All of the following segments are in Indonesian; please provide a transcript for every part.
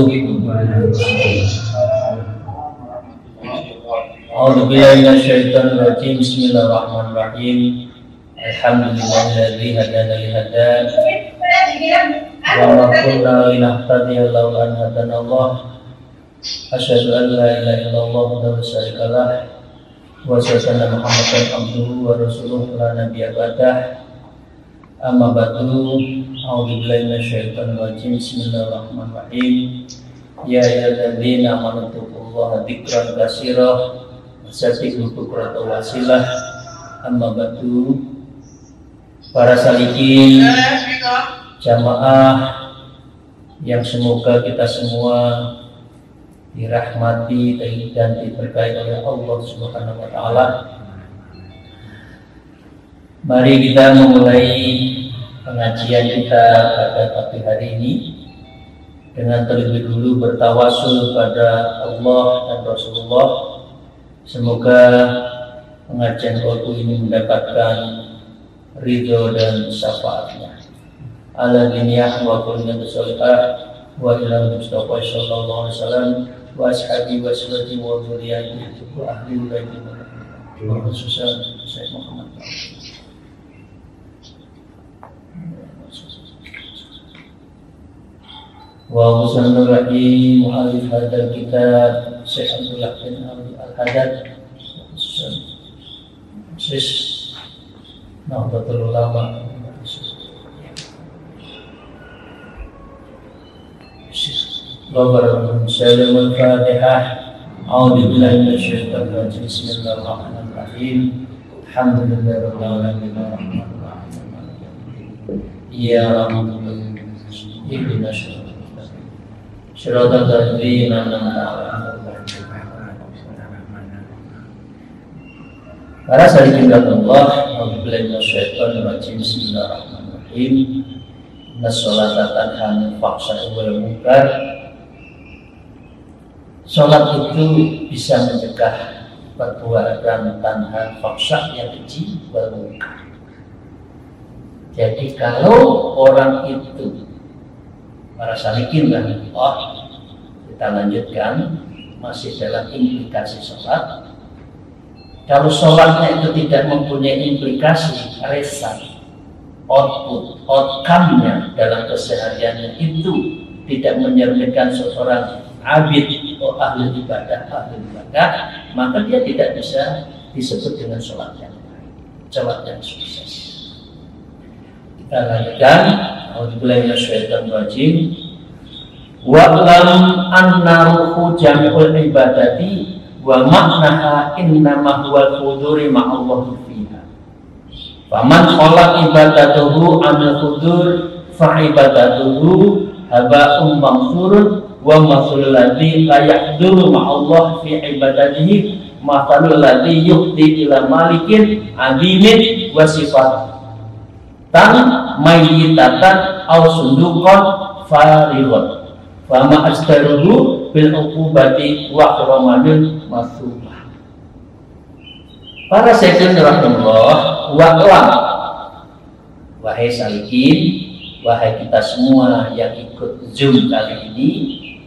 wabarakatuh. A'udzubillahi minasyaitonir rajim. Bismillahirrahmanirrahim. Alhamdulillahilladzi hadana li hada wa ma kunna linahtadiya laula an hadanallah. Asyhadu an la ilaha illallah wa syarika lah wa asyhadu anna Muhammadan abduhu wa rasuluhu la nabiyya ba'dah. Amma ba'du. A'udzubillahi minasyaitonir rajim. Bismillahirrahmanirrahim. Ya ayyuhalladzina amanu taqullaha dzikran katsira wasabbihu bukratan wa asilah. Amma ba'du. Para salikin jamaah yang semoga kita semua dirahmati dan diberkahi oleh Allah Subhanahu wa taala. Mari kita memulai pengajian kita pada pagi hari ini dengan terlebih dulu bertawasul pada Allah dan Rasulullah. Semoga pengajian waktu ini mendapatkan ridho dan syafaatnya. Ala diniyah wa kullina bisolihah wa ila Mustafa sallallahu alaihi wasallam wa ashabi wa salati wa dzurriyyati wa ahli baiti wa khususan Syekh Muhammad. Wa usanul rahim mu'alif hadal kitab Syekh Abdullah bin Al-Haddad khususan Syekh Nahdlatul Ulama. Bismillahirrahmanirrahim. Al-Fatihah. A'udzubillahi minasyaitonir rajim. Bismillahirrahmanirrahim. Alhamdulillahirabbil alamin arrahmanir rahim. Ya Rabbana ihdinas siratal ladzina an'amta 'alaihim. Para salikin Allah, a'udzubillahi minasyaitonir rajim. Bismillahirrahmanirrahim. Nassolata tanha 'anil fahsya'i wal munkar. Salat itu bisa mencegah perbuatan tanha fahsya yang keji wal munkar. Jadi kalau orang itu, para salikin Allah, kita lanjutkan masih dalam implikasi salat. Kalau sholatnya itu tidak mempunyai implikasi resan, outcome-nya dalam kesehariannya itu tidak menyermikan seorang abid atau ahli ibadah, maka dia tidak bisa disebut dengan sholat yang baik, sholat yang sukses. Kita lanjutkan. A'udzubillahi minasyaitonir rajim. Wa'lam anna ruhu jami'ul ibadati wa maknaha innama huwal huduri ma'allahu fiha. Faman khalaq ibadatuhu anil hudur fa ibadatuhu haba'um mamsurun wa masalul ladzi la yahduru ma'allah fi ibadatihi masalul ladzi yuhdi ila malikin adimin wa sifat tan mayyitatan aw sunduqan farighun. Fama asdaruhu bil uqubati wa ramadil masubah. Para sayyidin rahimahullah wa'lam, wahai salikin, wahai kita semua yang ikut Zoom kali ini,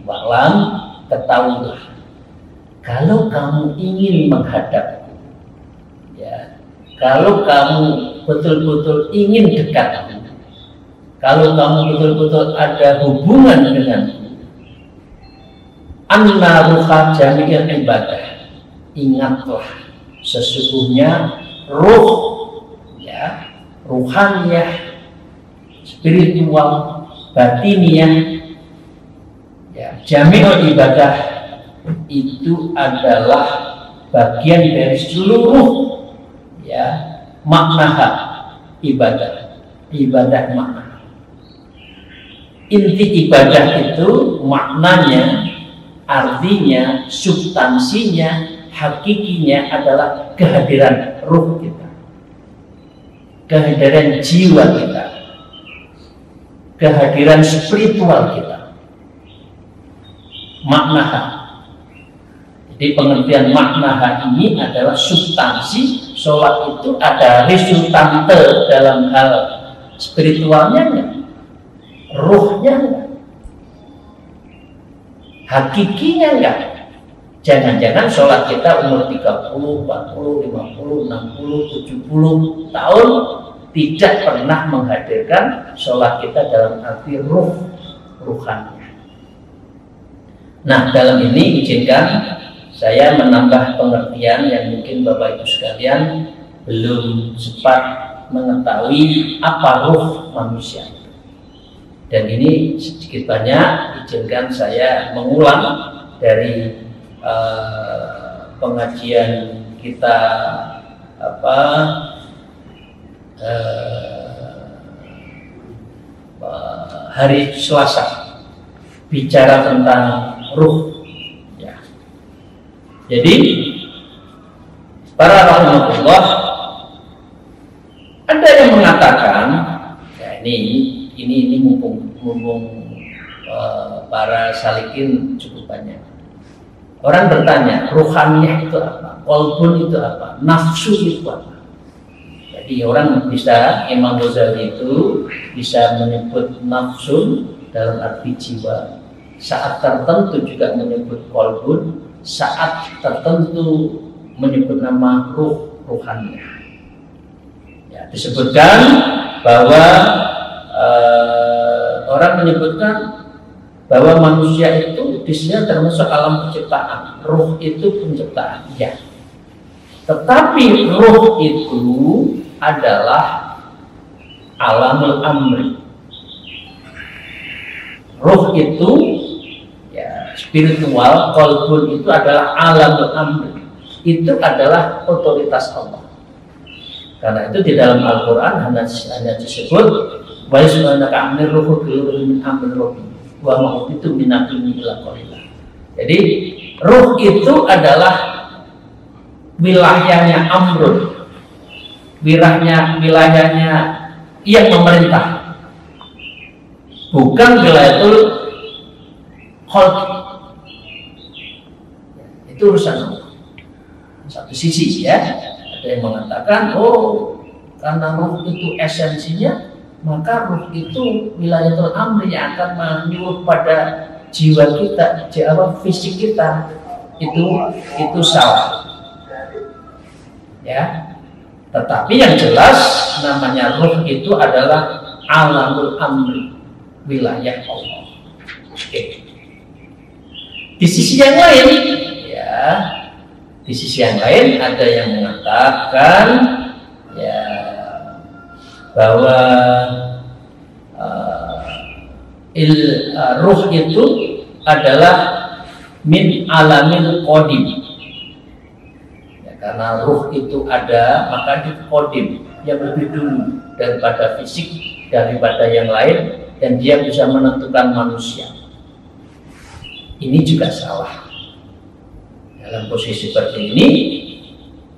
wa'lam, ketahuilah, kalau kamu ingin menghadap, ya, kalau kamu betul-betul ingin dekat, kalau kamu betul-betul ada hubungan dengan anna ruha jami'il ibadah, ingatlah sesungguhnya ruh, ya, ruhaniyah, spiritual, batiniyah, ya, jami'il ibadah itu adalah bagian dari seluruh, ya, makna ibadah, ibadah makna. Inti ibadah itu maknanya, artinya, substansinya, hakikinya adalah kehadiran ruh kita, kehadiran jiwa kita, kehadiran spiritual kita. Maknaha. Jadi pengertian maknaha ini adalah substansi. Sholat itu ada resultante dalam hal spiritualnya, ruhnya. Hakikinya enggak. Jangan-jangan sholat kita umur 30, 40, 50, 60, 70 tahun tidak pernah menghadirkan sholat kita dalam arti ruhannya. Nah, dalam ini izinkan saya menambah pengertian yang mungkin Bapak Ibu sekalian belum sempat mengetahui apa ruh manusia. Dan ini sedikit banyak izinkan saya mengulang dari pengajian kita hari Selasa, bicara tentang ruh ya. Jadi para rahimahullah ada yang mengatakan ya, ini mumpung para salikin cukup banyak. Orang bertanya, ruhaniyah itu apa? Qalbun itu apa? Nafsu itu apa? Jadi orang bisa, Imam Ghazali itu bisa menyebut nafsu dalam arti jiwa. Saat tertentu juga menyebut qalbun, saat tertentu menyebut nama ruhaniyah. Ya, disebutkan bahwa orang menyebutkan bahwa manusia itu disini termasuk alam penciptaan, ruh itu penciptaan, ya. Tetapi ruh itu adalah alamul amri. Ruh itu ya spiritual, qalbun itu adalah alamul amri. Itu adalah otoritas Allah. Karena itu di dalam Al-Quran hanya disebut wa yas'alunaka 'anir ruhi qul min amri rabbi wa ma utitu min ilmin illa qalila. Jadi ruh itu adalah wilayahnya amrun, wilayahnya yang memerintah, bukan wilayatul khalq. Itu urusan satu sisi ya. Ada yang mengatakan karena ruh itu esensinya, maka ruh itu wilayatul amri yang akan menyuruh pada jiwa kita, fisik kita. Itu salah. Ya. Tetapi yang jelas namanya ruh itu adalah alamul amri, wilayah Allah. Oke. Di sisi yang lain, ya, di sisi yang lain ada yang mengatakan ya bahwa ruh itu adalah min alamil qadim. Ya, karena ruh itu ada, maka di qadim yang lebih dulu daripada fisik, daripada yang lain, dan dia bisa menentukan manusia. Ini juga salah. Dalam posisi seperti ini,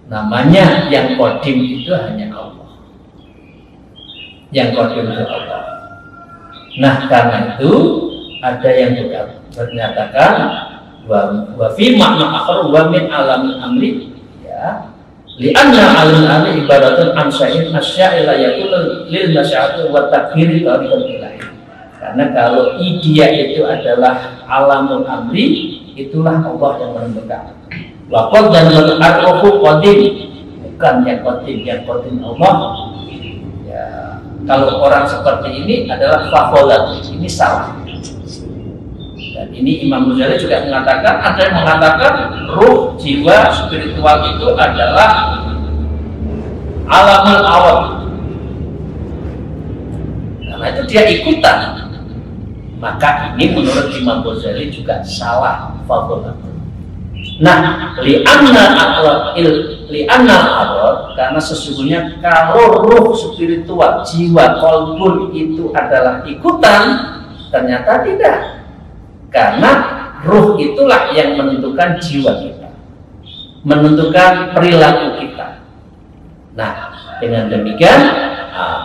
namanya yang qadim itu hanya Allah. Yang qadim itu Allah. Nah, karena itu ada yang menyatakan wa fi makna akhar wa min alamil amri, ya, li'anna alamil amri ibaratun ansa'in asya'i la yakul lil masya'ati wa takbiri tariqan ilahi. Karena kalau dia itu adalah alamul amri, itulah Allah yang menentukan. Waqad dan al-ruhu qadim, bukan yang qadim Allah. Ya, kalau orang seperti ini adalah fakholat, ini salah. Dan ini Imam Ghazali juga mengatakan, ada yang mengatakan ruh, jiwa, spiritual itu adalah alamul awal. Karena itu dia ikutan. Maka ini menurut Imam Ghazali juga salah, fakholat. Nah, li'anna al-arad, karena sesungguhnya kalau ruh spiritual, jiwa, qalbun itu adalah ikutan, ternyata tidak. Karena ruh itulah yang menentukan jiwa kita, menentukan perilaku kita. Nah, dengan demikian,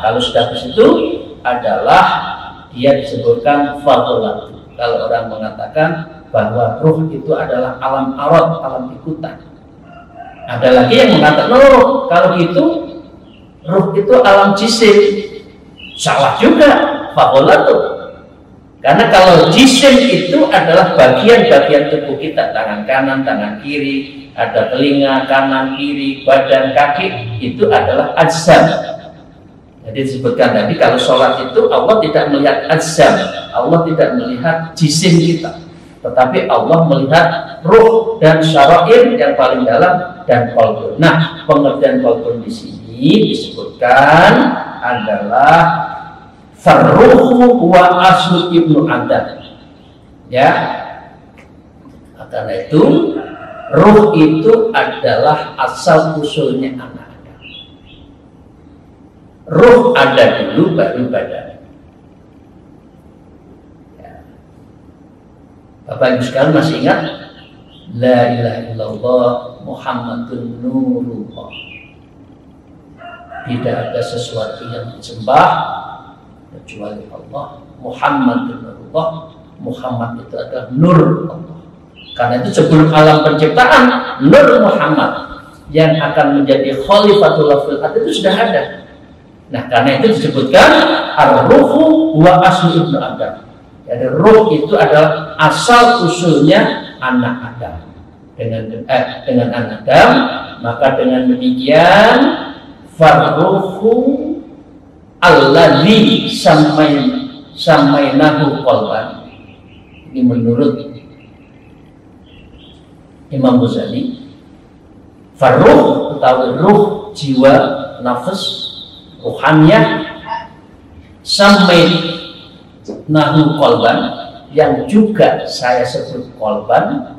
kalau sudah ke situ adalah dia disebutkan fadolat. Kalau orang mengatakan bahwa ruh itu adalah alam arad, alam ikutan. Ada lagi yang mengatakan, kalau itu ruh itu alam jisim. Salah juga, fadolat tuh. Karena kalau jisim itu adalah bagian-bagian tubuh kita, tangan kanan, tangan kiri, ada telinga kanan, kiri, badan, kaki, itu adalah ajzam. Jadi disebutkan tadi kalau sholat itu Allah tidak melihat ajzam, Allah tidak melihat jisim kita, tetapi Allah melihat ruh dan syara'ir yang paling dalam dan qalbun. Nah, pengertian qalbun di sini disebutkan adalah farruhu wa aslu ibnu Adam. Ya, karena itu ruh itu adalah asal usulnya anak Adam. Ruh ada dulu baru badan. Ya. Bapak Ibu sekalian masih ingat? La ilaha illallah Muhammadun Nurullah. Tidak ada sesuatu yang disembah kecuali Allah. Muhammadun Nurullah. Muhammad itu adalah nur Allah. Karena itu sebelum alam penciptaan, Nur Muhammad yang akan menjadi khalifatullah fil ardh itu sudah ada. Nah, karena itu disebutkan ar-ruhu wa aslu ibnu Adam. Jadi ruh itu adalah asal usulnya anak Adam. Dengan anak Adam, maka dengan demikian farruhu alladzi samainahu qalban. Ini menurut Imam Ghazali, farruh atau ruh, jiwa, nafas, ruhaniyah, sampai nahu qalban, yang juga saya sebut qalban.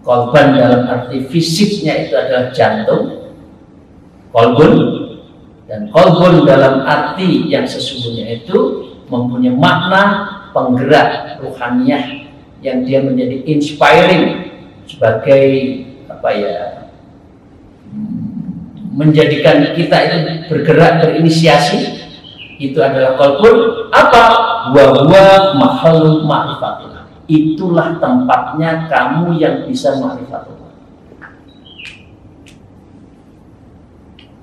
Qalban dalam arti fisiknya itu adalah jantung, qalbun, dan qalbun dalam arti yang sesungguhnya itu mempunyai makna penggerak ruhaniyah yang dia menjadi inspiring sebagai apa ya, menjadikan kita itu bergerak, berinisiasi. Itu adalah qalbun. Apa? Wa huwa mahallul ma'rifatillah. Itulah tempatnya kamu yang bisa ma'rifatullah.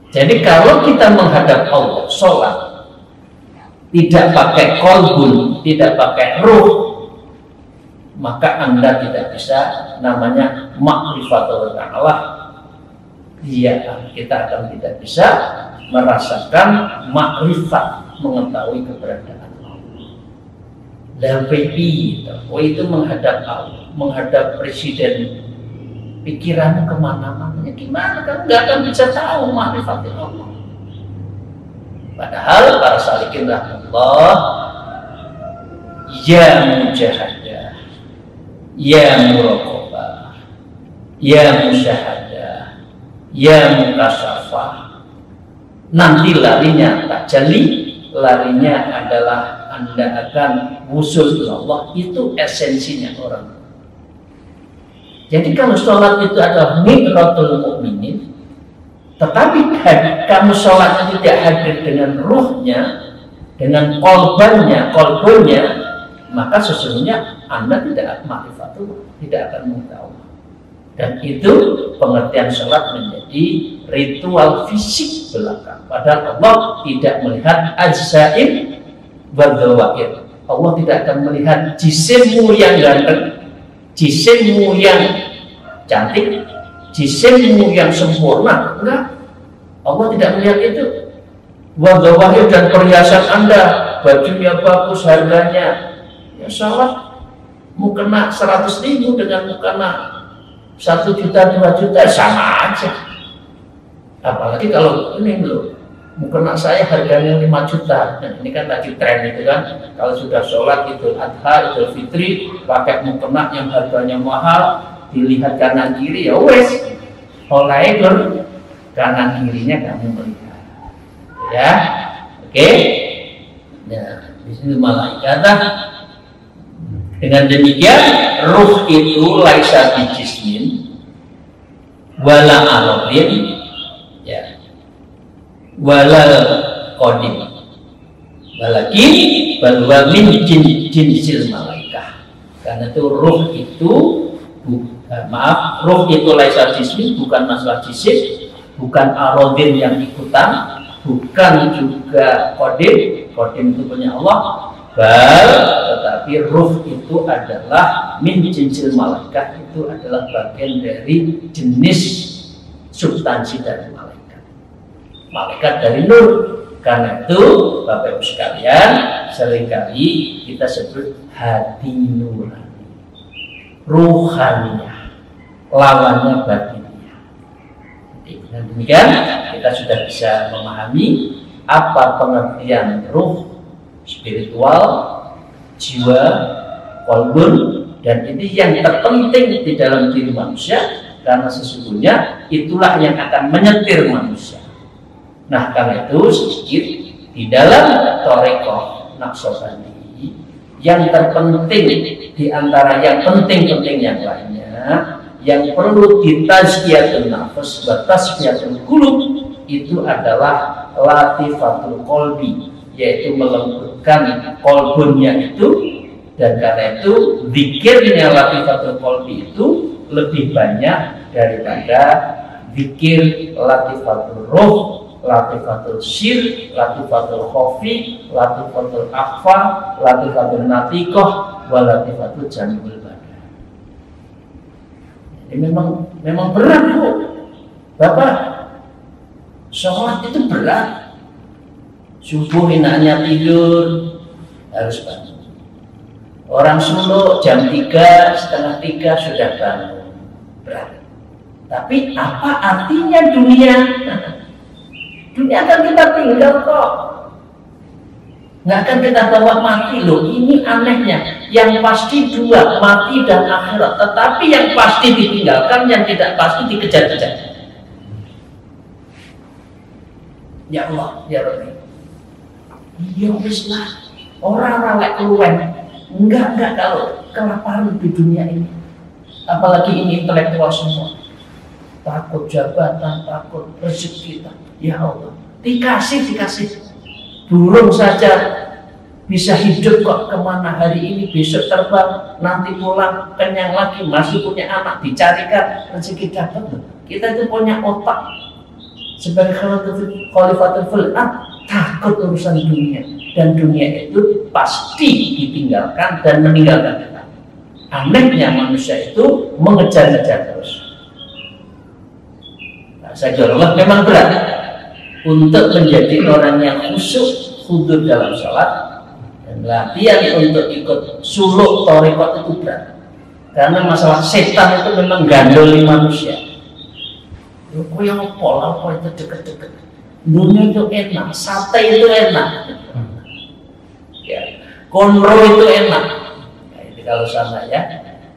Jadi kalau kita menghadap Allah, sholat, tidak pakai qalbun, tidak pakai ruh, maka Anda tidak bisa namanya ma'rifatul ta'ala. Iya, kita akan tidak bisa merasakan makrifat, mengetahui keberadaan Allah. Dan itu menghadap Allah, menghadap presiden, pikirannya kemana-mana. Gimana kan nggak akan bisa tahu makrifat Allah. Padahal para salikin rahmatullah, ya mujahadah, ya muraqabah, ya musyahadah, ya mukasyafah, nanti larinya tak jali, larinya adalah Anda akan wusul ke Allah. Itu esensinya orang. Jadi kalau sholat itu adalah mi'ratul mukminin, tetapi kamu sholatnya tidak hadir dengan ruhnya, dengan qalbannya, maka sesungguhnya Anda tidak ma'rifatullah, tidak akan mengetahui. Dan itu pengertian sholat menjadi ritual fisik belaka. Padahal Allah tidak melihat ajzaim wa dhawair. Allah tidak akan melihat jisimmu yang ganteng, jisimmu yang cantik, jisimmu yang sempurna. Enggak. Allah tidak melihat itu. Wa dhawair, dan perhiasan Anda, bajunya bagus, harganya, ya sholat mau kena 100.000 dengan mau kena 1 juta, 2 juta, sama aja. Apalagi kalau ini loh, mukena saya harganya 5 juta. Nah, ini kan lagi tren itu kan. Kalau sudah sholat Idul Adha, Idul Fitri, pakai mukena yang harganya mahal, dilihat kanan kiri, ya wes, oleh kanan kirinya kamu melihat. Ya, oke. Nah, di sini malaikat. Dengan demikian, ruh itu laisa bijismin wala aradin, ya, wala qadim, walakin bahwa min jinsil malaikah. Karena itu ruh itu ruh itu laisa jismin, bukan masalah jisim, bukan aradin yang ikutan, bukan juga qadim. Qadim itu punya Allah, tetapi ruh itu adalah min jinsil malaikat, itu adalah bagian dari jenis substansi dari malaikat. Malaikat dari nur. Karena itu Bapak Ibu sekalian, seringkali kita sebut hati nurani, ruhaniah, lawannya batiniah. Dengan demikian kita sudah bisa memahami apa pengertian ruh, spiritual, jiwa, qalbun, dan ini yang terpenting di dalam diri manusia, karena sesungguhnya itulah yang akan menyetir manusia. Nah, karena itu sedikit di dalam Thariqah Naqsyabandi yang terpenting di antara yang penting-penting yang lainnya, yang perlu ditazkiyatun nafs wa tasfiyatul qulub, itu adalah latifatul qalbi, yaitu melembutkan kolbunnya itu. Dan karena itu zikirnya latifatul qalbi itu lebih banyak daripada zikir latifatul ruh, latifatul sir, latifatul khofi, latifatul akhfa, latifatul natikoh, wa latifatul jamil badan. Ini memang berat, Bu. Bapak, sholat itu berat. Subuh enaknya tidur, harus bangun. Orang Solo jam 3, setengah 3 sudah bangun. Berat. Tapi apa artinya dunia? Dunia akan kita tinggal kok. Nggak akan kita bawa mati loh. Ini anehnya. Yang pasti dua, mati dan akhirat. Tetapi yang pasti ditinggalkan, yang tidak pasti dikejar-kejar. Ya Allah, ya Rabbi. Ya wis lah. Orang lek keluwen. Enggak kalau kelaparan di dunia ini. Apalagi ini intelektual semua. Takut jabatan, takut rezeki kita. Ya Allah, dikasih. Burung saja bisa hidup kok kemana hari ini, besok terbang, nanti pulang kenyang lagi, masih punya anak, dicarikan rezeki dapat. Kita itu punya otak sebagai khalifatul fil ard, takut urusan dunia, dan dunia itu pasti ditinggalkan dan meninggalkan kita. Anehnya manusia itu mengejar-ngejar terus. Nah, saya jawab memang berat untuk menjadi orang yang khusyuk, khudur dalam sholat, dan latihan untuk ikut suluk thariqah itu berat. Karena masalah setan itu memang gandoli manusia. Kok yang pola kok itu deket-deket. Dunia itu enak, sate itu enak, ya, konro itu enak. Nah, itu kalau sana ya.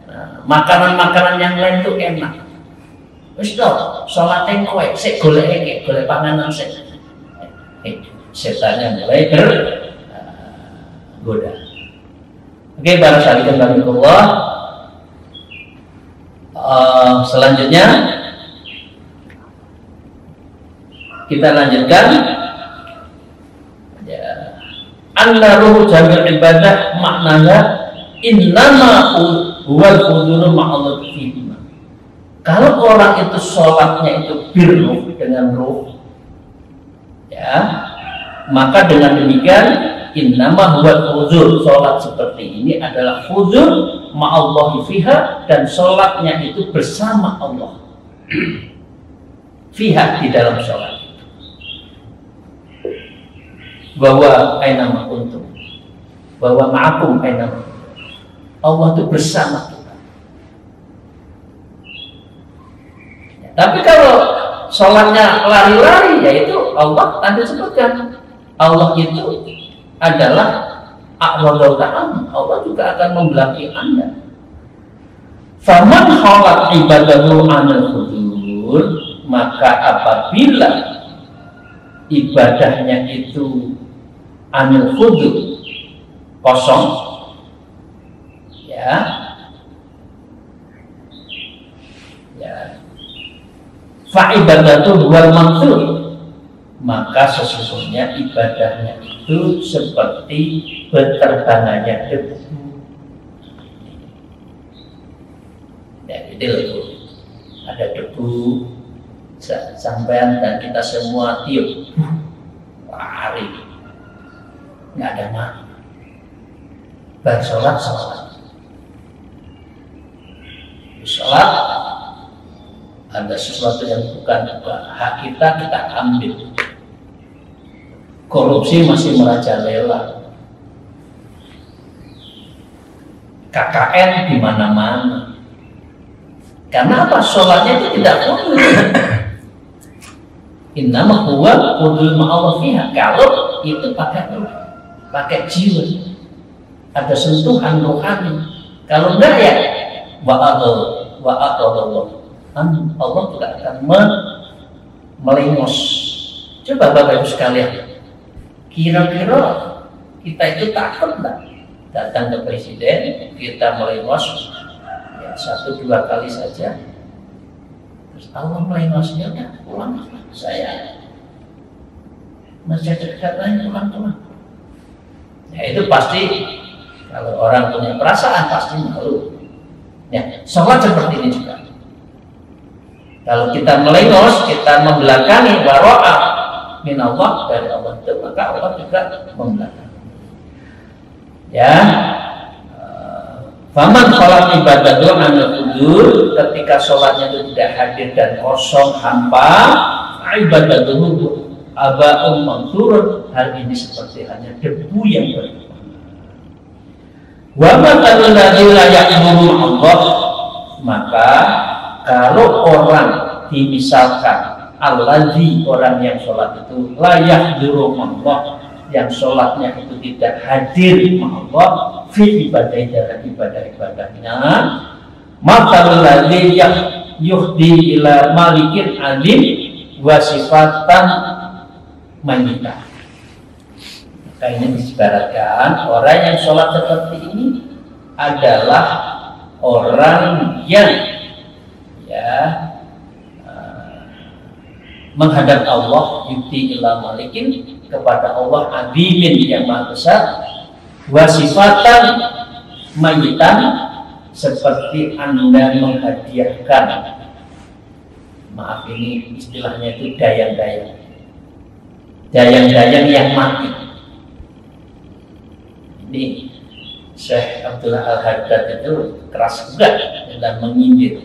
Nah, makanan-makanan yang lain itu enak. Wis to, salate kowe sik golek panganan sik. Setannya mulai tergoda. Oke, para sahabat Allah. Selanjutnya kita lanjutkan. Ya, anna ruh jamil ibadah maknanya innama huwal huduru ma'allah fihi. Kalau orang itu sholatnya itu birruh, dengan ruh, ya, maka dengan demikian innama huwal huzur, sholat seperti ini adalah huzur ma'allahi fiha, dan sholatnya itu bersama Allah fiha, di dalam sholat itu. Bahwa ainama kuntum, bahwa ma'akum ainama, Allah itu bersama kita. Tapi kalau sholatnya lari-lari, yaitu Allah tadi sebutkan, Allah itu adalah a'wadul ta'am, Allah juga akan membelakangi Anda. Faman khalat ibadahu anil hudur, maka apabila ibadahnya itu anil hudur, kosong, ya, fa'ibadatu wal maksud, maka sesungguhnya ibadahnya itu seperti berterbangannya debu. Ya, jadi loh, ada debu sampean dan kita semua tiup, lari, nggak ada makna. bersolat sholat ada sesuatu yang bukan hak kita ambil. Korupsi masih merajalela, KKN di mana-mana. Karena apa? Sholatnya itu tidak boleh. Innama huwa qudul ma'allah fiha. Kalau itu pakai jiwa, ada sentuhan rohani. Kalau enggak ya wa'atullah, Allah juga akan melengos. Coba Bapak Ibu sekalian, kira-kira kita itu takut enggak datang ke presiden, kita melengos ya 1-2 kali saja, terus Allah melengosnya, ya pulang saya masih dekat lain, pulang. Ya itu pasti kalau orang punya perasaan pasti malu. Ya, sholat seperti ini juga. Kalau kita melengos, kita membelakangi waro'ah minallah dari Allah itu, maka Allah juga membelakangi. Ya, faman sholat ibadatu anil hudur, ketika sholatnya itu tidak hadir dan kosong hampa, ibadatuhu aba'un mansurun, hal ini seperti hanya debu yang berubah. Wa matalul ladzi la ya'muru Allah, maka kalau orang dimisalkan alladzi, orang yang sholat itu layak dirumah, yang sholatnya itu tidak hadir Allah fi ibadah dalam ibadah-ibadahnya, matalul ladzi yuhdi ila malikin alim wa sifatan mayyitah. Maka ini disyaratkan orang yang sholat seperti ini adalah orang yang menghadap Allah, yuhdi ila malikin, kepada Allah adimin yang maha besar, wa sifatan mayyitan, seperti Anda menghadiahkan, maaf ini istilahnya itu dayang-dayang yang mati. Ini Syekh Abdullah Al-Haddad itu keras juga dalam menyindir.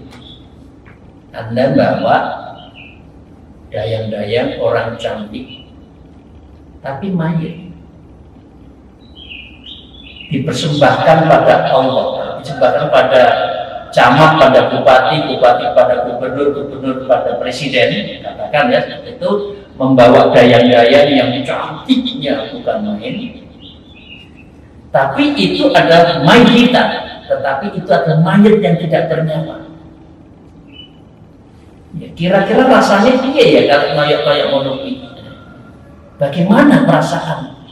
Anda bawa dayang-dayang orang cantik tapi mayit, dipersembahkan pada Allah, dipersembahkan pada camat, pada bupati pada gubernur pada presiden, katakan ya seperti itu, membawa dayang-dayang yang cantiknya bukan main, tapi itu adalah mayyitan, tetapi itu adalah mayit yang tidak bernyawa. Ya, kira-kira rasanya dia ya kalau kayak monopi. Bagaimana perasaan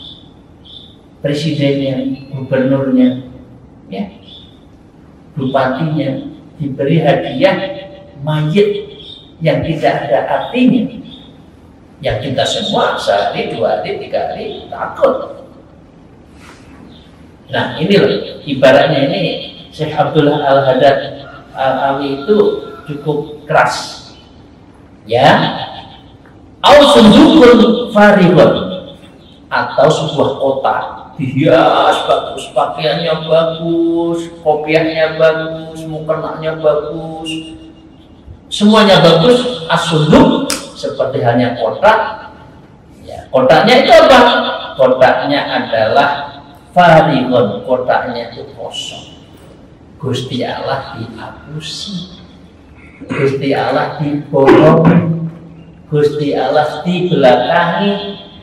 presidennya, gubernurnya, ya, bupatinya diberi hadiah mayit yang tidak ada artinya, yang kita semua sehari, 2 hari, 3 hari takut. Nah ini loh, ibaratnya ini Syekh Abdullah Al-Haddad Al-Awi itu cukup keras. Ya, au sundukun farihun, atau sebuah kotak dihias bagus, pakaiannya bagus, kopiahnya bagus, mukenanya bagus, semuanya bagus. As-sunduk seperti hanya kotak. Ya, kotaknya itu apa? Kotaknya adalah farihun, kotaknya itu kosong. Gusti Allah dihapusi, Gusti Allah dibohongi, Gusti Allah dibelakangi,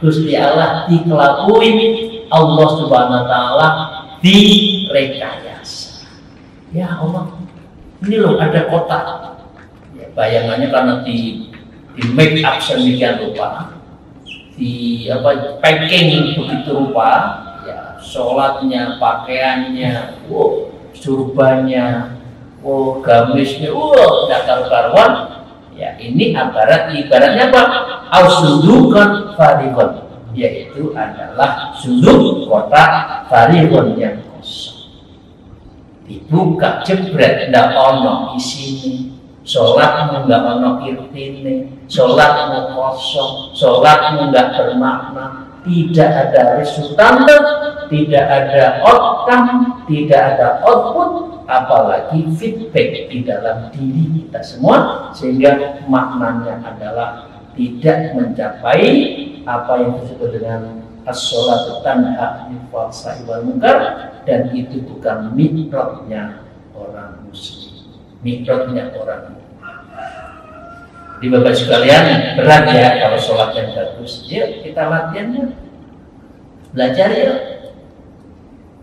Gusti Allah dikelabui, Allah Subhanahu wa Ta'ala direkayasa. Ya Allah, ini loh ada kotak. Ya, bayangannya karena di make up sedemikian rupa, di packing begitu rupa, ya sholatnya, pakaiannya, surbannya, gamisnya, tidak karu-karuan. Ya ini ibaratnya apa? Al-sundukan farihun, yaitu adalah sunduk kotak farihun yang kosong. Dibuka jebret, tidak ono isini, sholatmu nggak ono irtine, sholatmu kosong, sholatmu nggak bermakna, tidak ada resultante, tidak ada outcome, tidak ada output, apalagi feedback di dalam diri kita semua, sehingga maknanya adalah tidak mencapai apa yang disebut dengan as-sholatu tanha 'anil fahsya'i wal munkar, dan itu bukan mikrotnya orang muslim, mikrotnya orang muslim. Di Bapak sekalian, berat ya kalau sholat yang bagus. Yuk kita latihan yuk, belajar yuk.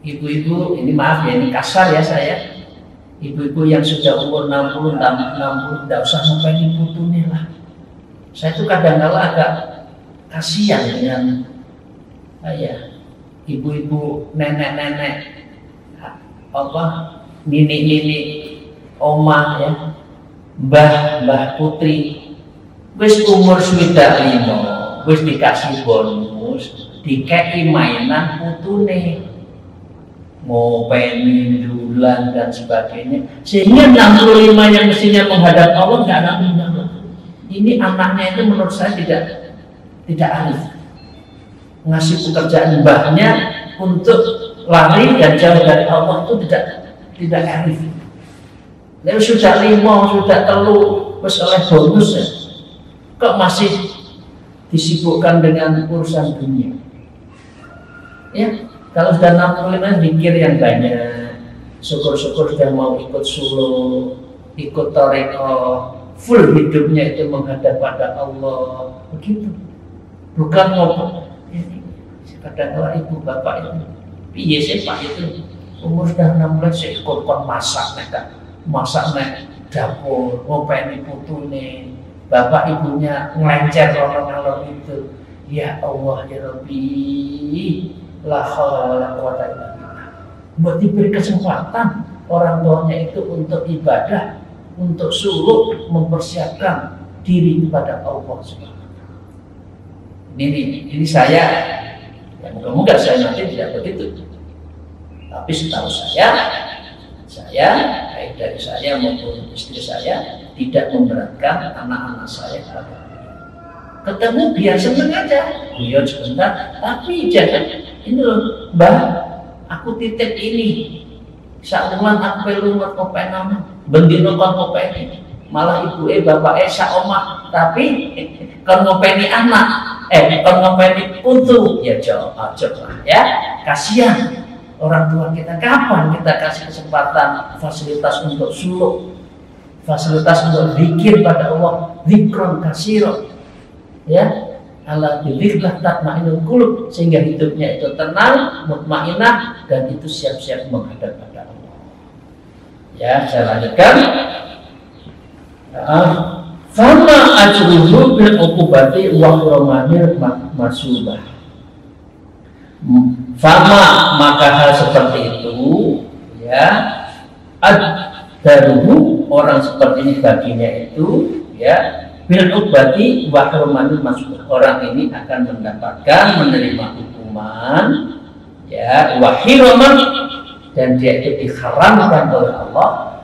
Ibu-ibu, ini maaf ya, ini kasar ya saya. Ibu-ibu yang sudah umur 60 tidak usah ngopeni putune lah. Saya tuh kadang-kala agak kasihan dengan ibu-ibu, nenek-nenek, nini-nini, omah ya, mbah putri, wis umur 25, wis dikasih bonus, dikei mainan putune, ngopeni, dulan dan sebagainya, sehingga 65 yang mestinya menghadap Allah nggak ada undang. Ini anaknya itu menurut saya tidak arif, ngasih pekerjaan mbahnya untuk lari dan jauh dari Allah itu tidak arif. Lalu sudah 5, sudah 3, wis oleh bonus ya, kok masih disibukkan dengan urusan dunia? Ya, kalau sudah 65 pikir yang banyak, syukur-syukur sudah mau ikut suluh, ikut toreko, full hidupnya itu menghadap pada Allah, begitu. Bukan ngomong, kadang-kadang ibu bapak itu, piye sih pak itu, umur sudah 16 saya ikut masak nek dapur, ngopeni putune, bapak ibunya ngelencer ngalor itu. Ya Allah ya Rabbi, la haula wala quwata illa billah. Mbok diberi kesempatan orang tuanya itu untuk ibadah, untuk suluk, mempersiapkan diri kepada Allah Subhanahu wa taala. Ini saya, ya moga-moga saya nanti tidak begitu. Tapi setahu saya baik dari saya maupun istri saya tidak memberatkan anak-anak saya. Ketemu biar seneng aja, beliau sebentar, tapi jangan ini loh, Mbak, aku titip ini, sakuman aku pelumut kopenamu, bendino kon kopeni, malah ibu bapak sak omah, tapi kon ngopeni anak, kon ngopeni putu, ya jauh lah ya, kasihan. Orang tua kita, kapan kita kasih kesempatan fasilitas untuk suluk, fasilitas untuk zikir pada Allah, zikron kasiro, ya, ala bidzikrillah tatma'innul qulub, sehingga hidupnya itu tenang, mutmainah, dan itu siap-siap menghadap pada Allah. Ya, saya lanjutkan. Fama ajruhu bil uqubati wa hurmanil masubah. Fama, maka hal seperti itu ya, ad-daruhu, orang seperti ini baginya itu ya, bil uqubati wa hurmanil masubah, orang ini akan mendapatkan, menerima hukuman ya, wa hiraman, dan dia itu diharamkan oleh Allah,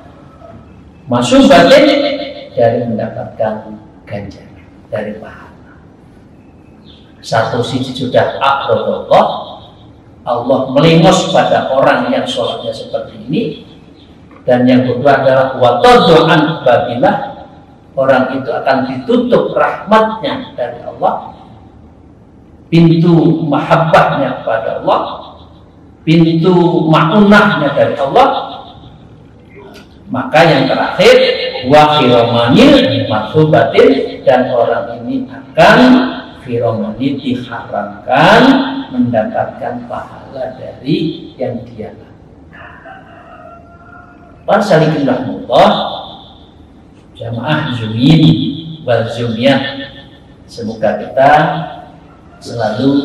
masubatin, dari mendapatkan ganjaran, dari pahala. Satu sisi sudah aqradallah, Allah melingos pada orang yang sholatnya seperti ini, dan yang kedua adalah watadu'an babillah, orang itu akan ditutup rahmatnya dari Allah, pintu mahabbahnya kepada Allah, pintu ma'unahnya dari Allah. Maka yang terakhir wa khiromanil maksubatin, dan orang ini akan firomani, diharamkan mendapatkan pahala dari yang dia lakukan. Wassalamualaikum jamaah zumin wal zumiyah, semoga kita selalu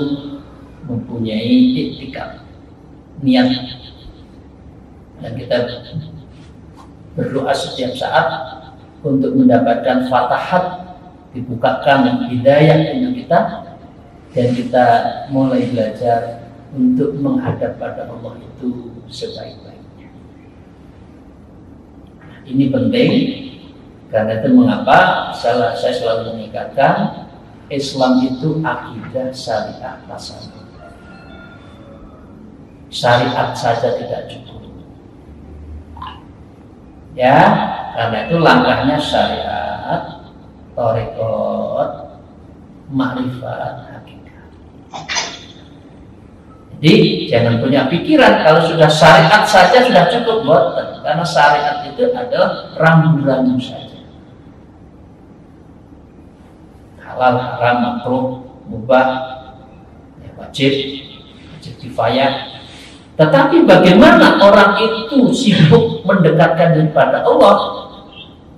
mempunyai iktikad, niat, dan kita berdoa setiap saat untuk mendapatkan fatahat, dibukakan hidayah untuk kita, dan kita mulai belajar untuk menghadap pada Allah itu sebaik-baiknya. Ini penting, karena itu mengapa saya selalu mengingatkan Islam itu akidah syariat tasawuf. Syariat saja tidak cukup. Ya, karena itu langkahnya syariat, thariqat, ma'rifat, hakikat. Jadi jangan punya pikiran kalau sudah syariat saja sudah cukup, boten. Karena syariat itu adalah rambu-rambu saja. Halal, haram, makruh, mubah, ya, wajib kifayah. Tetapi bagaimana orang itu sibuk mendekatkan diri pada Allah,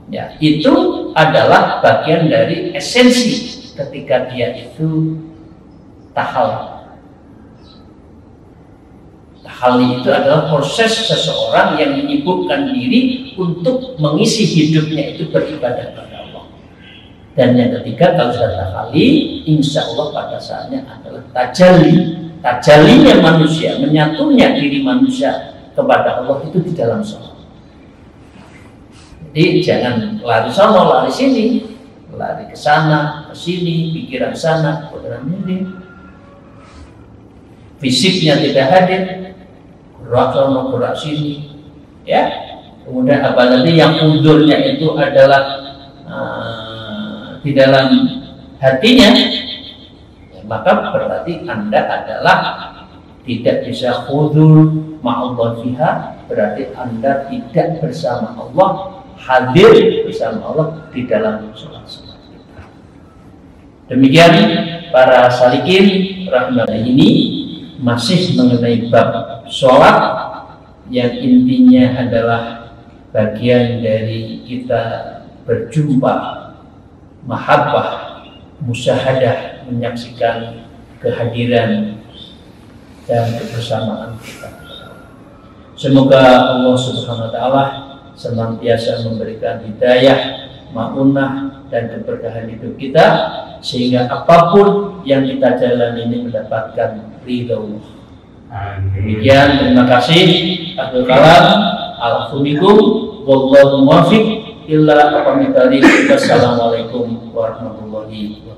ya, itu adalah bagian dari esensi ketika dia itu tahallul. Tahallul itu adalah proses seseorang yang menyibukkan diri untuk mengisi hidupnya itu beribadah kepada Allah. Dan yang ketiga, kalau sudah tahallul, insya Allah pada saatnya adalah tajalli. Tajallinya manusia, menyatunya diri manusia kepada Allah itu di dalam sholat. Jadi jangan lari sana, lari sini, lari ke sana, ke sini, pikiran sana, pikiran ini. Fisiknya tidak hadir, gerak sana, gerak sini, ya. Kemudian apalagi yang undurnya itu adalah di dalam hatinya. Maka berarti Anda adalah tidak bisa hudur ma'allah fiha, berarti Anda tidak bersama Allah, hadir bersama Allah di dalam sholat-sholat kita. Demikian para salikin rahmatullah, ini masih mengenai bab sholat yang intinya adalah bagian dari kita berjumpa, mahabbah, musyahadah, menyaksikan kehadiran dan kebersamaan kita. Semoga Allah Subhanahu wa Ta'ala senantiasa memberikan hidayah, ma'unah dan keberkahan hidup kita, sehingga apapun yang kita jalani ini mendapatkan ridha Allah. Demikian, terima kasih. Akhirul kalam, alhamdulillah, wallahu muwaffiq illa aqwamit thariq. Wassalamualaikum warahmatullahi wabarakatuh.